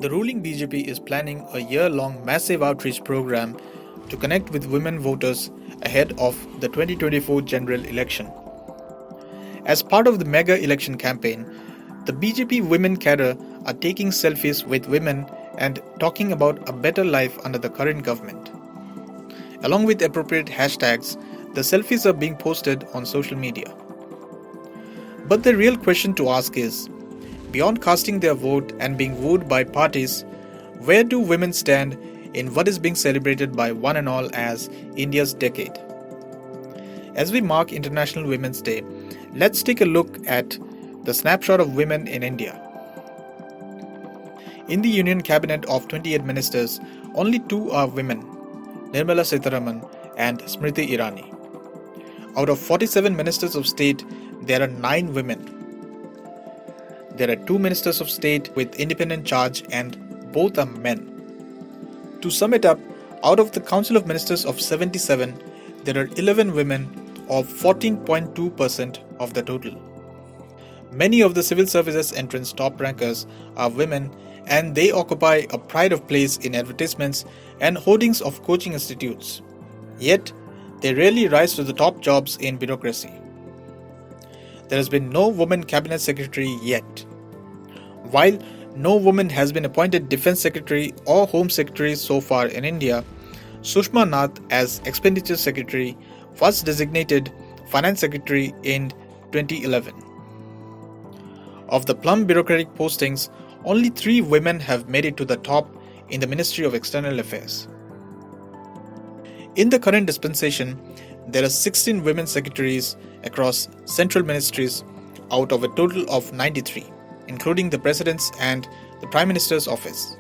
The ruling BJP is planning a year-long massive outreach program to connect with women voters ahead of the 2024 general election. As part of the mega election campaign, the BJP women cadre are taking selfies with women and talking about a better life under the current government. Along with appropriate hashtags, the selfies are being posted on social media. But the real question to ask is, beyond casting their vote and being wooed by parties, where do women stand in what is being celebrated by one and all as India's decade? As we mark International Women's Day, let's take a look at the snapshot of women in India. In the Union Cabinet of 28 ministers, only 2 are women, Nirmala Sitharaman and Smriti Irani. Out of 47 ministers of state, there are 9 women. There are 2 ministers of state with independent charge and both are men. To sum it up, out of the Council of Ministers of 77, there are 11 women or 14.2% of the total. Many of the civil services entrance top rankers are women and they occupy a pride of place in advertisements and hoardings of coaching institutes. Yet, they rarely rise to the top jobs in bureaucracy. There has been no woman cabinet secretary yet. While no woman has been appointed defense secretary or home secretary so far in India, Sushma Nath as expenditure secretary was designated finance secretary in 2011. Of the plum bureaucratic postings, only 3 women have made it to the top in the Ministry of External Affairs. In the current dispensation, there are 16 women secretaries across central ministries out of a total of 93, including the President's and the Prime Minister's office.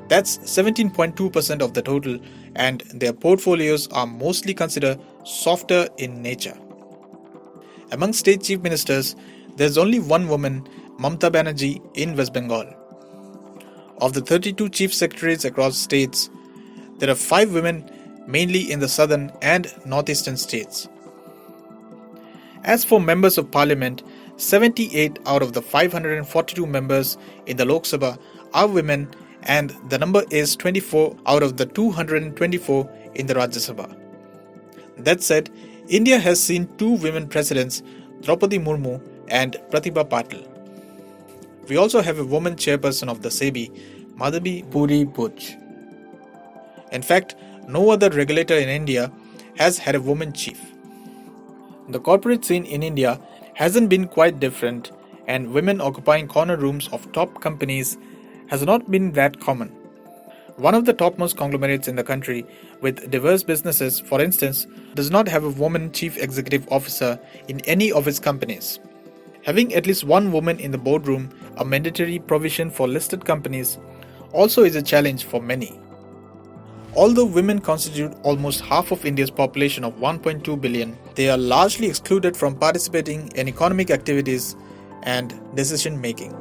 That's 17.2% of the total, and their portfolios are mostly considered softer in nature. Among state chief ministers, there's only 1 woman, Mamata Banerjee, in West Bengal. Of the 32 chief secretaries across states, there are 5 women, mainly in the southern and northeastern states. As for members of parliament, 78 out of the 542 members in the Lok Sabha are women and the number is 24 out of the 224 in the Rajya Sabha. That said, India has seen 2 women presidents, Draupadi Murmu and Pratibha Patil. We also have a woman chairperson of the SEBI, Madhabi Puri Bhuj. In fact, no other regulator in India has had a woman chief. The corporate scene in India hasn't been quite different, and women occupying corner rooms of top companies has not been that common. One of the topmost conglomerates in the country with diverse businesses, for instance, does not have a woman chief executive officer in any of its companies. Having at least 1 woman in the boardroom, a mandatory provision for listed companies, also is a challenge for many. Although women constitute almost half of India's population of 1.2 billion, they are largely excluded from participating in economic activities and decision making.